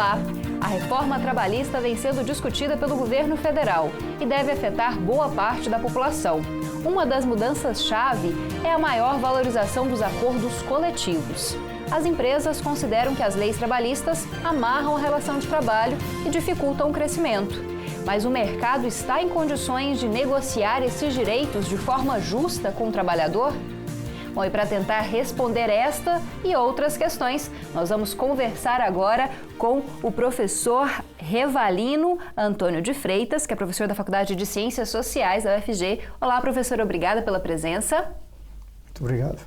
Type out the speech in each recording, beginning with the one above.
Olá! A reforma trabalhista vem sendo discutida pelo governo federal e deve afetar boa parte da população. Uma das mudanças-chave é a maior valorização dos acordos coletivos. As empresas consideram que as leis trabalhistas amarram a relação de trabalho e dificultam o crescimento. Mas o mercado está em condições de negociar esses direitos de forma justa com o trabalhador? Bom, e para tentar responder esta e outras questões, nós vamos conversar agora com o professor Revalino Antônio de Freitas, que é professor da Faculdade de Ciências Sociais da UFG. Olá, professor, obrigada pela presença. Muito obrigado.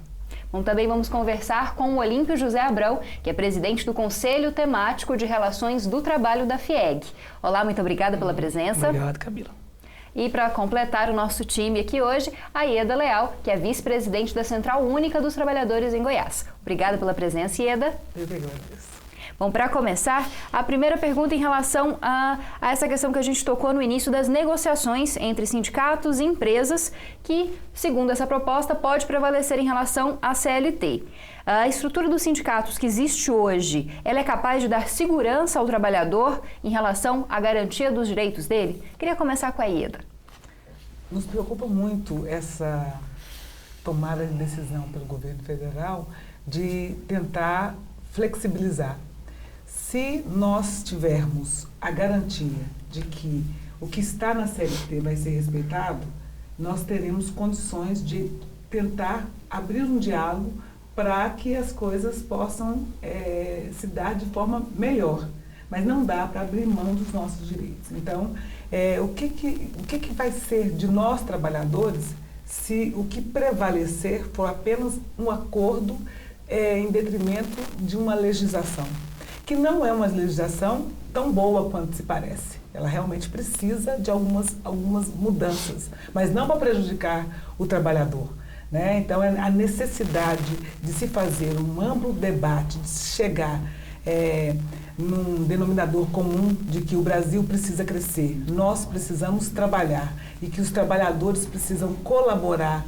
Bom, também vamos conversar com o Olímpio José Abrão, que é presidente do Conselho Temático de Relações do Trabalho da FIEG. Olá, muito obrigada pela presença. Obrigado, Camila. E para completar o nosso time aqui hoje, a Ieda Leal, que é vice-presidente da Central Única dos Trabalhadores em Goiás. Obrigada pela presença, Ieda. Eu que agradeço. Bom, para começar, a primeira pergunta em relação a essa questão que a gente tocou no início das negociações entre sindicatos e empresas, que, segundo essa proposta, pode prevalecer em relação à CLT. A estrutura dos sindicatos que existe hoje, ela é capaz de dar segurança ao trabalhador em relação à garantia dos direitos dele? Queria começar com a Ieda. Nos preocupa muito essa tomada de decisão pelo governo federal de tentar flexibilizar. Se nós tivermos a garantia de que o que está na CLT vai ser respeitado, nós teremos condições de tentar abrir um diálogo para que as coisas possam se dar de forma melhor. Mas não dá para abrir mão dos nossos direitos. Então, o que vai ser de nós trabalhadores se o que prevalecer for apenas um acordo em detrimento de uma legislação? Que não é uma legislação tão boa quanto se parece. Ela realmente precisa de algumas mudanças, mas não para prejudicar o trabalhador. Né? Então, a necessidade de se fazer um amplo debate, de se chegar num denominador comum de que o Brasil precisa crescer, nós precisamos trabalhar e que os trabalhadores precisam colaborar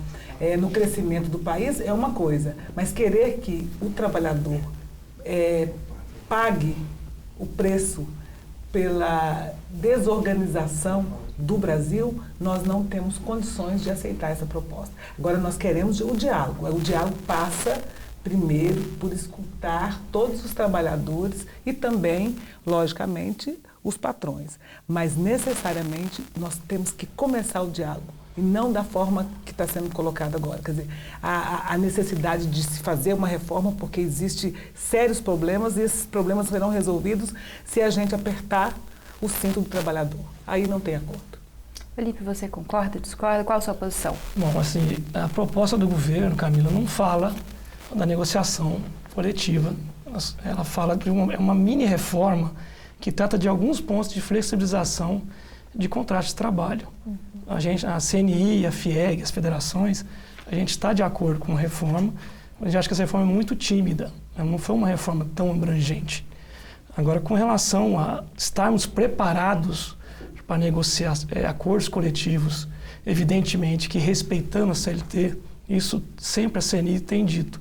no crescimento do país é uma coisa, mas querer que o trabalhador pague o preço pela desorganização do Brasil, nós não temos condições de aceitar essa proposta. Agora, nós queremos o diálogo. O diálogo passa, primeiro, por escutar todos os trabalhadores e também, logicamente, os patrões. Mas, necessariamente, nós temos que começar o diálogo e não da forma que está sendo colocada agora. Quer dizer, a necessidade de se fazer uma reforma porque existem sérios problemas e esses problemas serão resolvidos se a gente apertar o cinto do trabalhador. Aí não tem acordo. Felipe, você concorda, discorda? Qual a sua posição? Bom, assim, a proposta do governo, Camila, não fala da negociação coletiva. Ela fala de uma mini reforma que trata de alguns pontos de flexibilização de contratos de trabalho. A CNI, a FIEG, as federações, a gente está de acordo com a reforma, mas a gente acha que essa reforma é muito tímida, não foi uma reforma tão abrangente. Agora, com relação a estarmos preparados para negociar acordos coletivos, evidentemente que respeitando a CLT, isso sempre a CNI tem dito,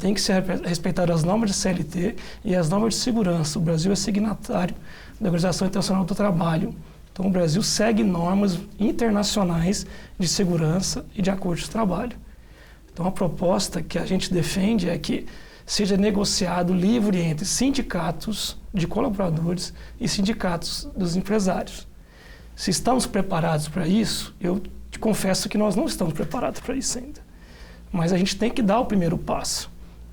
tem que ser respeitado as normas de CLT e as normas de segurança. O Brasil é signatário da Organização Internacional do Trabalho. Então, o Brasil segue normas internacionais de segurança e de acordo de trabalho. Então, a proposta que a gente defende é que seja negociado livre entre sindicatos de colaboradores e sindicatos dos empresários. Se estamos preparados para isso, eu te confesso que nós não estamos preparados para isso ainda. Mas a gente tem que dar o primeiro passo.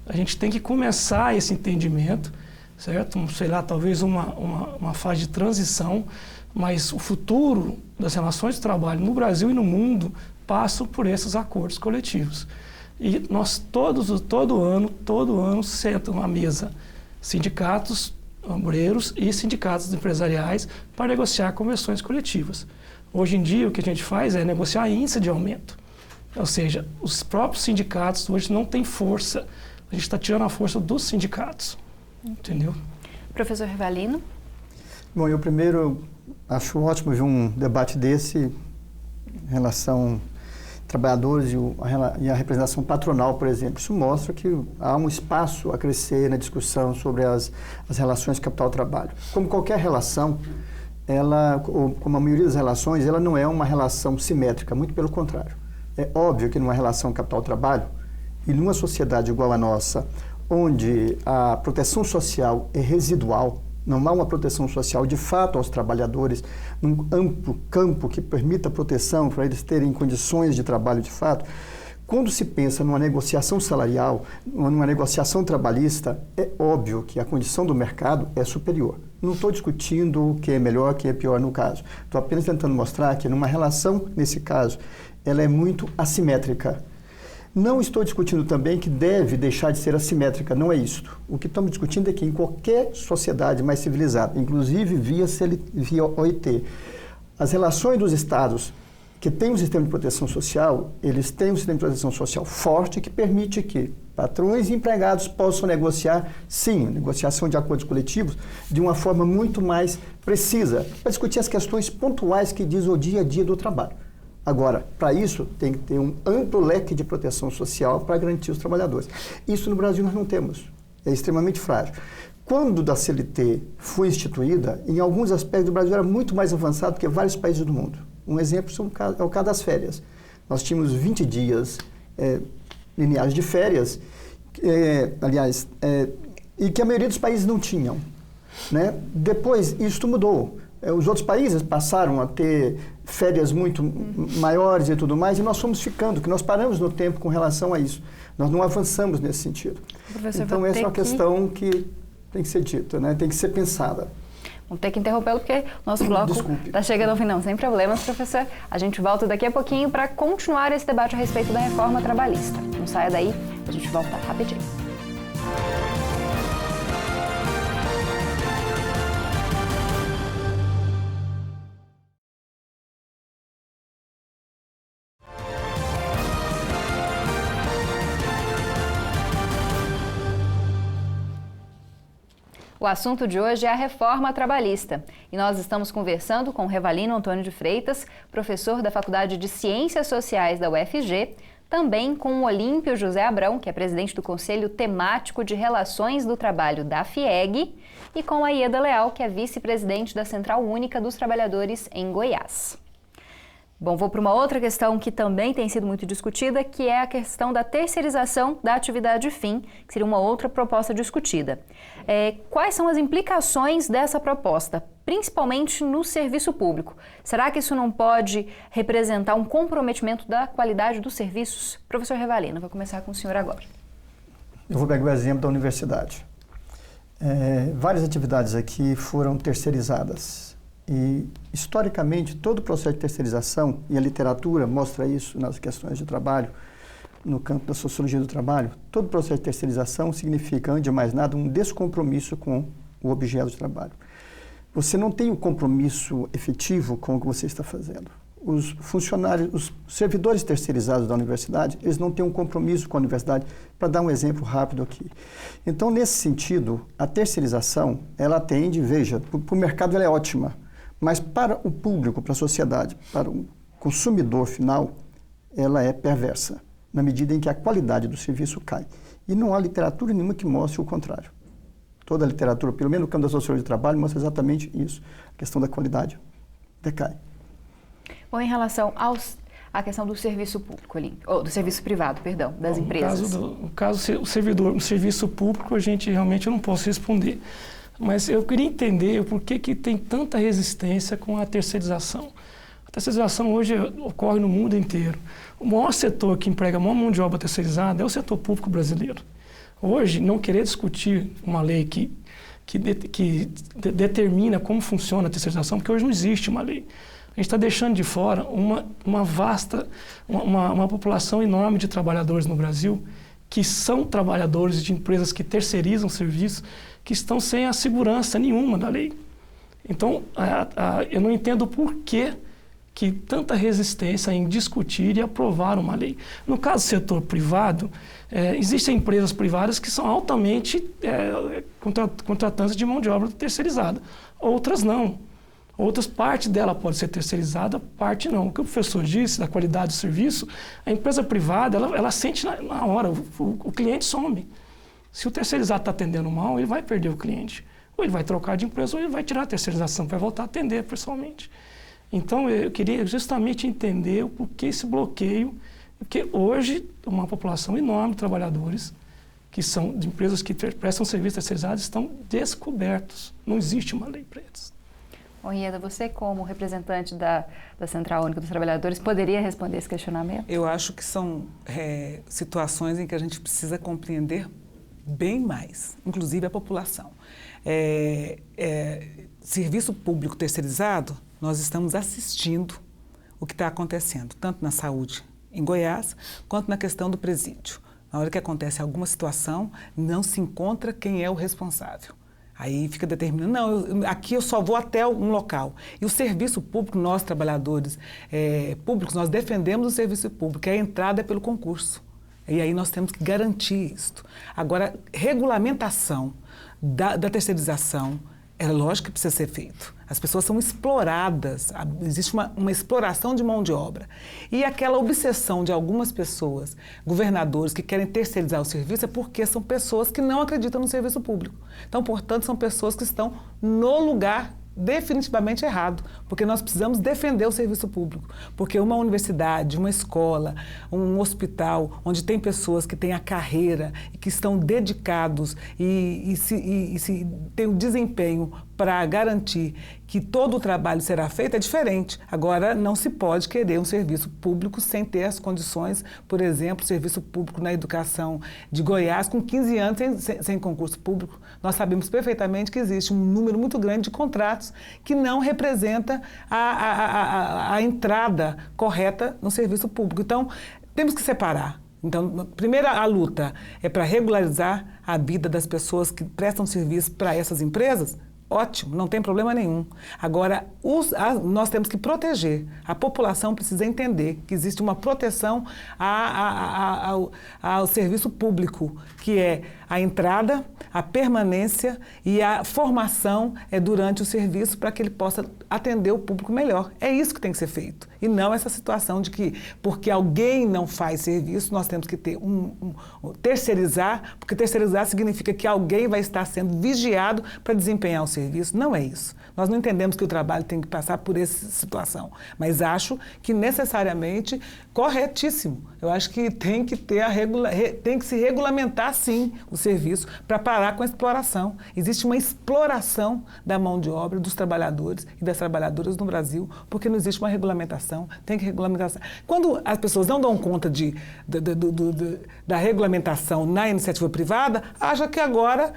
A gente tem que começar esse entendimento, certo? Sei lá, talvez uma fase de transição, mas o futuro das relações de trabalho no Brasil e no mundo passam por esses acordos coletivos. E nós todo ano sentam à mesa sindicatos, obreiros e sindicatos empresariais para negociar convenções coletivas. Hoje em dia o que a gente faz é negociar índice de aumento. Ou seja, os próprios sindicatos hoje não têm força. A gente está tirando a força dos sindicatos. Entendeu? Professor Revalino? Bom, eu primeiro acho ótimo ver um debate desse em relação trabalhadores e a representação patronal, por exemplo. Isso mostra que há um espaço a crescer na discussão sobre as relações capital-trabalho. Como qualquer relação, como a maioria das relações, ela não é uma relação simétrica, muito pelo contrário. É óbvio que numa relação capital-trabalho, e numa sociedade igual à nossa, onde a proteção social é residual, não há uma proteção social de fato aos trabalhadores, num amplo campo que permita proteção para eles terem condições de trabalho de fato. Quando se pensa numa negociação salarial, numa negociação trabalhista, é óbvio que a condição do mercado é superior. Não estou discutindo o que é melhor, o que é pior no caso. Estou apenas tentando mostrar que numa relação, nesse caso, ela é muito assimétrica. Não estou discutindo também que deve deixar de ser assimétrica, não é isto. O que estamos discutindo é que em qualquer sociedade mais civilizada, inclusive via OIT, as relações dos estados que têm um sistema de proteção social, eles têm um sistema de proteção social forte que permite que patrões e empregados possam negociar, sim, negociação de acordos coletivos, de uma forma muito mais precisa, para discutir as questões pontuais que diz o dia a dia do trabalho. Agora, para isso, tem que ter um amplo leque de proteção social para garantir os trabalhadores. Isso no Brasil nós não temos. É extremamente frágil. Quando a CLT foi instituída, em alguns aspectos o Brasil era muito mais avançado que vários países do mundo. Um exemplo é o caso das férias. Nós tínhamos 20 dias lineares de férias, e que a maioria dos países não tinham, né? Depois, isso mudou. Os outros países passaram a ter férias muito maiores e tudo mais, e nós fomos ficando, que nós paramos no tempo com relação a isso. Nós não avançamos nesse sentido. Professor, então, essa é uma questão que tem que ser dita, né? Tem que ser pensada. Vamos ter que interrompê-lo porque o nosso bloco está chegando ao fim. Não, sem problemas, professor. A gente volta daqui a pouquinho para continuar esse debate a respeito da reforma trabalhista. Não saia daí, a gente volta rapidinho. O assunto de hoje é a reforma trabalhista e nós estamos conversando com Revalino Antônio de Freitas, professor da Faculdade de Ciências Sociais da UFG, também com o Olímpio José Abrão, que é presidente do Conselho Temático de Relações do Trabalho da FIEG, e com a Ieda Leal, que é vice-presidente da Central Única dos Trabalhadores em Goiás. Bom, vou para uma outra questão que também tem sido muito discutida, que é a questão da terceirização da atividade fim, que seria uma outra proposta discutida. Quais são as implicações dessa proposta, principalmente no serviço público? Será que isso não pode representar um comprometimento da qualidade dos serviços? Professor Revalino, vou começar com o senhor agora. Eu vou pegar o exemplo da universidade. Várias atividades aqui foram terceirizadas. E, historicamente, todo o processo de terceirização, e a literatura mostra isso nas questões de trabalho, no campo da sociologia do trabalho, todo o processo de terceirização significa, antes de mais nada, um descompromisso com o objeto de trabalho. Você não tem um compromisso efetivo com o que você está fazendo. Os funcionários, os servidores terceirizados da universidade, eles não têm um compromisso com a universidade, para dar um exemplo rápido aqui. Então, nesse sentido, a terceirização, ela atende, veja, para o mercado ela é ótima, mas para o público, para a sociedade, para o consumidor final, ela é perversa, na medida em que a qualidade do serviço cai. E não há literatura nenhuma que mostre o contrário. Toda a literatura, pelo menos no campo da sociologia do trabalho, mostra exatamente isso. A questão da qualidade decai. Bom, em relação à questão do serviço público, ou do serviço privado, perdão, das empresas. No caso, o serviço público, a gente realmente não posso responder. Mas eu queria entender por que tem tanta resistência com a terceirização. A terceirização hoje ocorre no mundo inteiro. O maior setor que emprega a maior mão de obra terceirizada é o setor público brasileiro. Hoje, não querer discutir uma lei que determina como funciona a terceirização, porque hoje não existe uma lei. A gente está deixando de fora uma população enorme de trabalhadores no Brasil que são trabalhadores de empresas que terceirizam serviços, que estão sem a segurança nenhuma da lei. Então, eu não entendo por que tanta resistência em discutir e aprovar uma lei. No caso do setor privado, existem empresas privadas que são altamente contratantes de mão de obra terceirizada. Outras não. Outras partes dela pode ser terceirizada, parte não. O que o professor disse da qualidade do serviço, a empresa privada, ela sente na hora, o cliente some. Se o terceirizado está atendendo mal, ele vai perder o cliente. Ou ele vai trocar de empresa, ou ele vai tirar a terceirização, vai voltar a atender pessoalmente. Então, eu queria justamente entender o porquê esse bloqueio, porque hoje uma população enorme de trabalhadores, que são de empresas que prestam serviços terceirizados, estão descobertos. Não existe uma lei para eles. Bom, Ieda, você como representante da Central Única dos Trabalhadores, poderia responder esse questionamento? Eu acho que são situações em que a gente precisa compreender bem mais, inclusive a população. Serviço público terceirizado, nós estamos assistindo o que está acontecendo, tanto na saúde em Goiás, quanto na questão do presídio. Na hora que acontece alguma situação, não se encontra quem é o responsável. Aí fica determinando, não, aqui eu só vou até um local. E o serviço público, nós trabalhadores públicos, nós defendemos o serviço público, a entrada é pelo concurso. E aí nós temos que garantir isso. Agora, regulamentação da terceirização, é lógico que precisa ser feito. As pessoas são exploradas, existe uma exploração de mão de obra. E aquela obsessão de algumas pessoas, governadores, que querem terceirizar o serviço, é porque são pessoas que não acreditam no serviço público. Então, portanto, são pessoas que estão no lugar definitivamente errado, porque nós precisamos defender o serviço público, porque uma universidade, uma escola, um hospital, onde tem pessoas que têm a carreira e que estão dedicados e se tem o desempenho para garantir que todo o trabalho será feito, é diferente. Agora, não se pode querer um serviço público sem ter as condições, por exemplo, serviço público na educação de Goiás, com 15 anos sem concurso público. Nós sabemos perfeitamente que existe um número muito grande de contratos que não representa a entrada correta no serviço público. Então, temos que separar. Então, primeiro, a luta é para regularizar a vida das pessoas que prestam serviço para essas empresas. Ótimo, não tem problema nenhum. Agora, nós temos que proteger. A população precisa entender que existe uma proteção ao serviço público, que é a entrada, a permanência e a formação durante o serviço para que ele possa atender o público melhor. É isso que tem que ser feito. E não essa situação de que, porque alguém não faz serviço, nós temos que ter terceirizar, porque terceirizar significa que alguém vai estar sendo vigiado para desempenhar o serviço. Não é isso. Nós não entendemos que o trabalho tem que passar por essa situação, mas acho que necessariamente corretíssimo. Eu acho que tem que ter tem que se regulamentar sim o serviço para parar com a exploração. Existe uma exploração da mão de obra dos trabalhadores e das trabalhadoras no Brasil, porque não existe uma regulamentação. Tem que regulamentar. Quando as pessoas não dão conta da regulamentação na iniciativa privada, acha que agora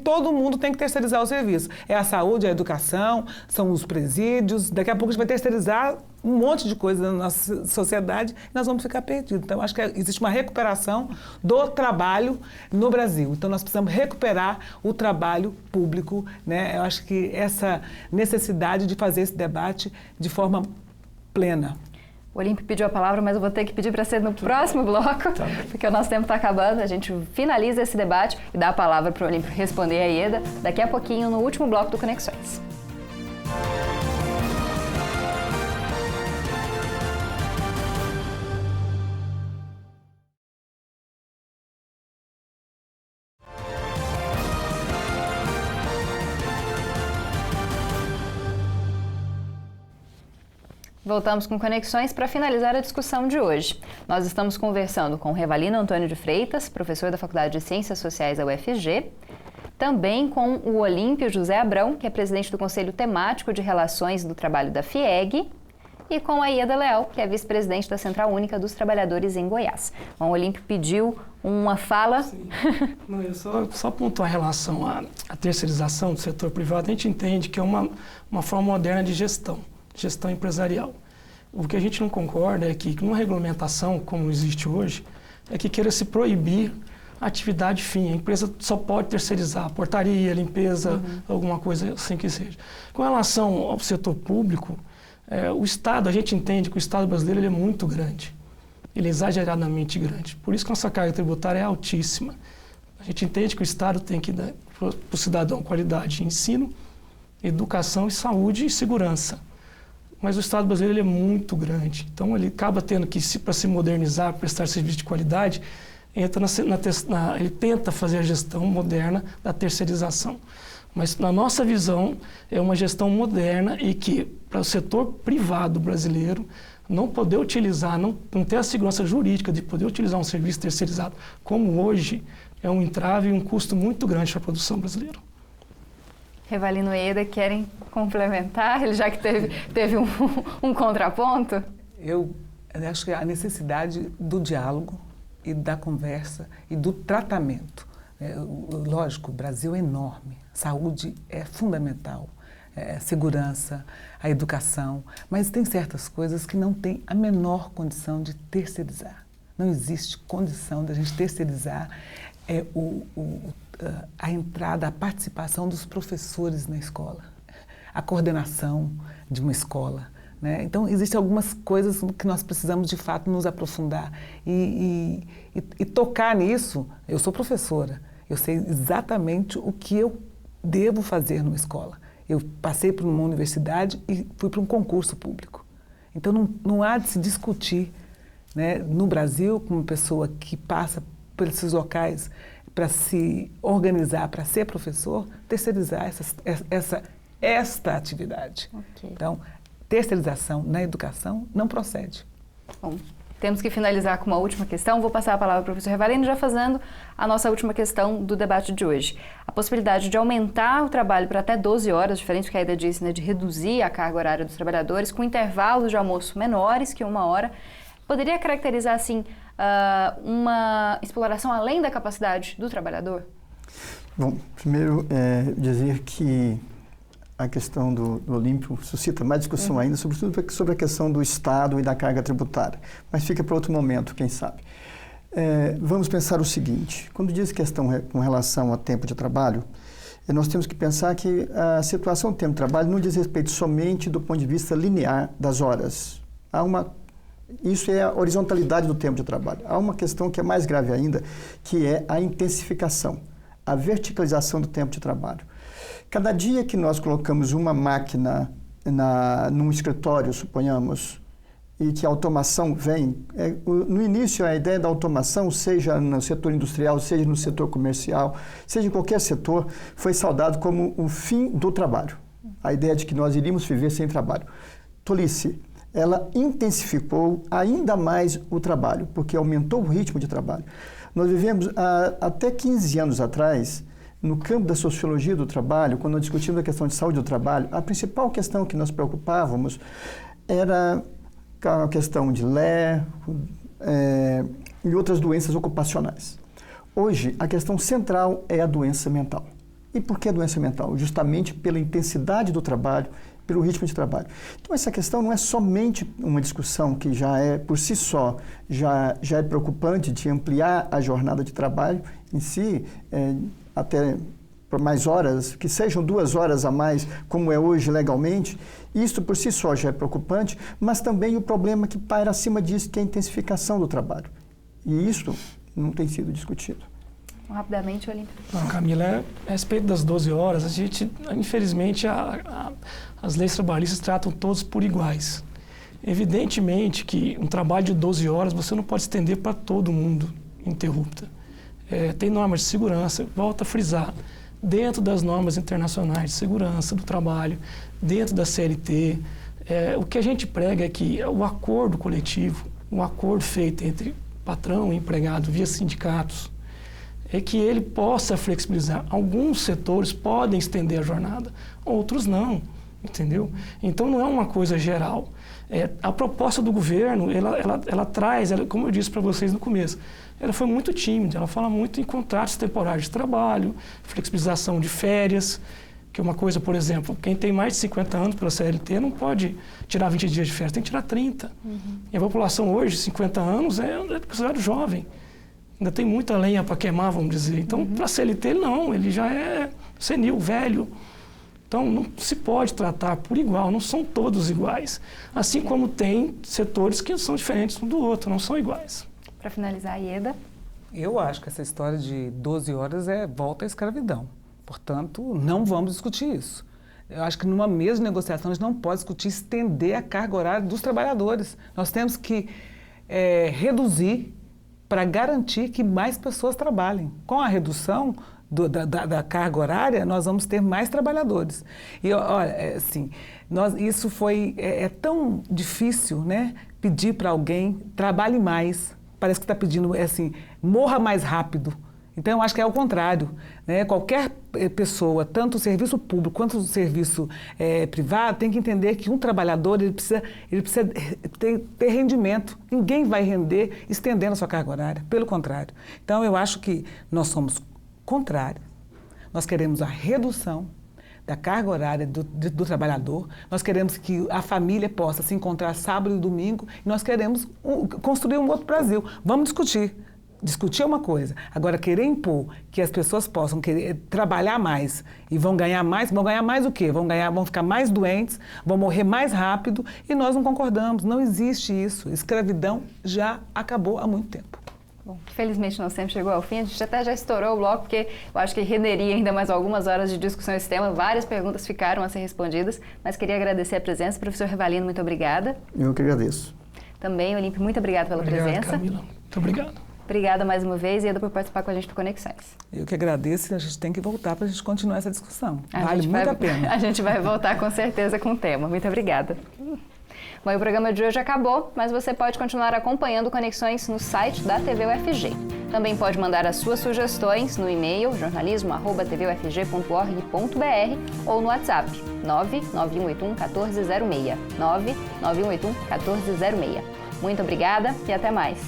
todo mundo tem que terceirizar o serviço. É a saúde, a educação, são os presídios. Daqui a pouco a gente vai terceirizar um monte de coisa na nossa sociedade e nós vamos ficar perdidos. Então, acho que existe uma recuperação do trabalho no Brasil. Então, nós precisamos recuperar o trabalho público, né? Eu acho que essa necessidade de fazer esse debate de forma plena. O Olímpio pediu a palavra, mas eu vou ter que pedir para ser no próximo bloco, porque o nosso tempo está acabando. A gente finaliza esse debate e dá a palavra para o Olímpio responder a Ieda daqui a pouquinho no último bloco do Conexões. Voltamos com Conexões para finalizar a discussão de hoje. Nós estamos conversando com o Revalino Antônio de Freitas, professor da Faculdade de Ciências Sociais da UFG, também com o Olímpio José Abrão, que é presidente do Conselho Temático de Relações do Trabalho da FIEG, e com a Ieda Leal, que é vice-presidente da Central Única dos Trabalhadores em Goiás. Bom, o Olímpio pediu uma fala. Sim. Não, eu só pontuar em relação à terceirização do setor privado, a gente entende que é uma forma moderna de gestão empresarial. O que a gente não concorda é que numa regulamentação, como existe hoje, é que queira se proibir a atividade fim. A empresa só pode terceirizar portaria, limpeza, alguma coisa assim que seja. Com relação ao setor público, o Estado, a gente entende que o Estado brasileiro ele é muito grande. Ele é exageradamente grande. Por isso que nossa carga tributária é altíssima. A gente entende que o Estado tem que dar para o cidadão qualidade de ensino, educação e saúde e segurança. Mas o Estado brasileiro ele é muito grande, então ele acaba tendo que, para se modernizar, prestar serviço de qualidade, ele tenta fazer a gestão moderna da terceirização. Mas, na nossa visão, é uma gestão moderna e que, para o setor privado brasileiro, não poder utilizar, não ter a segurança jurídica de poder utilizar um serviço terceirizado como hoje, é um entrave e um custo muito grande para a produção brasileira. Revalino e Ieda querem complementar, já que teve um contraponto? Eu acho que a necessidade do diálogo e da conversa e do tratamento. Lógico, o Brasil é enorme, saúde é fundamental, segurança, a educação, mas tem certas coisas que não tem a menor condição de terceirizar. Não existe condição de a gente terceirizar a entrada, a participação dos professores na escola, a coordenação de uma escola. Né? Então, existem algumas coisas que nós precisamos, de fato, nos aprofundar e tocar nisso. Eu sou professora, eu sei exatamente o que eu devo fazer numa escola. Eu passei por uma universidade e fui para um concurso público. Então, não há de se discutir, né, no Brasil, com uma pessoa que passa por esses locais para se organizar, para ser professor, terceirizar esta atividade. Okay. Então, terceirização na educação não procede. Bom, temos que finalizar com uma última questão. Vou passar a palavra para o professor Revalino, já fazendo a nossa última questão do debate de hoje. A possibilidade de aumentar o trabalho para até 12 horas, diferente do que a Ieda disse, né, de reduzir a carga horária dos trabalhadores, com intervalos de almoço menores que 1 hora, poderia caracterizar, assim, uma exploração além da capacidade do trabalhador? Bom, primeiro dizer que a questão do Olímpio suscita mais discussão ainda, sobretudo sobre a questão do Estado e da carga tributária. Mas fica para outro momento, quem sabe. Vamos pensar o seguinte, quando diz questão com relação ao tempo de trabalho, nós temos que pensar que a situação do tempo de trabalho não diz respeito somente do ponto de vista linear das horas. Isso é a horizontalidade do tempo de trabalho. Há uma questão que é mais grave ainda, que é a intensificação, a verticalização do tempo de trabalho. Cada dia que nós colocamos uma máquina num escritório, suponhamos, e que a automação vem, no início a ideia da automação, seja no setor industrial, seja no setor comercial, seja em qualquer setor, foi saudado como o fim do trabalho. A ideia de que nós iríamos viver sem trabalho. Tolice. Ela intensificou ainda mais o trabalho, porque aumentou o ritmo de trabalho. Nós vivemos, até 15 anos atrás, no campo da sociologia do trabalho, quando nós discutimos a questão de saúde do trabalho, a principal questão que nós preocupávamos era a questão de LER e outras doenças ocupacionais. Hoje, a questão central é a doença mental. E por que a doença mental? Justamente pela intensidade do trabalho, pelo ritmo de trabalho. Então, essa questão não é somente uma discussão que já é, por si só, já é preocupante de ampliar a jornada de trabalho em si, até por mais horas, que sejam 2 horas a mais, como é hoje legalmente. Isso, por si só, já é preocupante, mas também o problema que paira acima disso, que é a intensificação do trabalho. E isso não tem sido discutido. Rapidamente, Olímpio. Não, Camila, a respeito das 12 horas, a gente, infelizmente, as leis trabalhistas tratam todos por iguais. Evidentemente que um trabalho de 12 horas você não pode estender para todo mundo interrupta. Tem normas de segurança, volto a frisar, dentro das normas internacionais de segurança do trabalho, dentro da CLT, o que a gente prega é que o acordo coletivo, um acordo feito entre patrão e empregado via sindicatos, é que ele possa flexibilizar. Alguns setores podem estender a jornada, outros não, entendeu? Então não é uma coisa geral. A proposta do governo, ela traz, como eu disse para vocês no começo, ela foi muito tímida, ela fala muito em contratos temporários de trabalho, flexibilização de férias, que é uma coisa, por exemplo, quem tem mais de 50 anos pela CLT não pode tirar 20 dias de férias, tem que tirar 30. E a população hoje, 50 anos, é considerado jovem. Ainda tem muita lenha para queimar, vamos dizer. Então, para a CLT, não, ele já é senil, velho. Então, não se pode tratar por igual, não são todos iguais. Assim como tem setores que são diferentes um do outro, não são iguais. Para finalizar, Ieda? Eu acho que essa história de 12 horas volta à escravidão. Portanto, não vamos discutir isso. Eu acho que numa mesa de negociação a gente não pode discutir estender a carga horária dos trabalhadores. Nós temos que reduzir para garantir que mais pessoas trabalhem. Com a redução da carga horária, nós vamos ter mais trabalhadores. E olha, assim, isso é tão difícil, né? Pedir para alguém trabalhe mais. Parece que está pedindo, assim, morra mais rápido. Então, eu acho que é o contrário, né? Qualquer pessoa, tanto o serviço público quanto o serviço privado, tem que entender que um trabalhador ele precisa ter rendimento. Ninguém vai render estendendo a sua carga horária, pelo contrário. Então, eu acho que nós somos contrários. Nós queremos a redução da carga horária do trabalhador, nós queremos que a família possa se encontrar sábado e domingo, e nós queremos construir um outro Brasil. Vamos discutir. Discutir é uma coisa. Agora, querer impor que as pessoas possam querer trabalhar mais e vão ganhar mais o quê? Vão ficar mais doentes, vão morrer mais rápido, e nós não concordamos. Não existe isso. Escravidão já acabou há muito tempo. Bom, felizmente nosso tempo chegou ao fim, a gente até já estourou o bloco, porque eu acho que renderia ainda mais algumas horas de discussão esse tema, várias perguntas ficaram a ser respondidas, mas queria agradecer a presença. Professor Rivalino, muito obrigada. Eu que agradeço. Também, Olímpio, muito obrigado pela presença. Camila, muito obrigado. Obrigada mais uma vez e Eda por participar com a gente do Conexões. Eu que agradeço, a gente tem que voltar para a gente continuar essa discussão. Vale muito a pena. A gente vai voltar com certeza com o tema. Muito obrigada. Bom, e o programa de hoje acabou, mas você pode continuar acompanhando Conexões no site da TV UFG. Também pode mandar as suas sugestões no e-mail jornalismo@tvufg.org.br ou no WhatsApp 99181 1406. 99181 1406. Muito obrigada e até mais.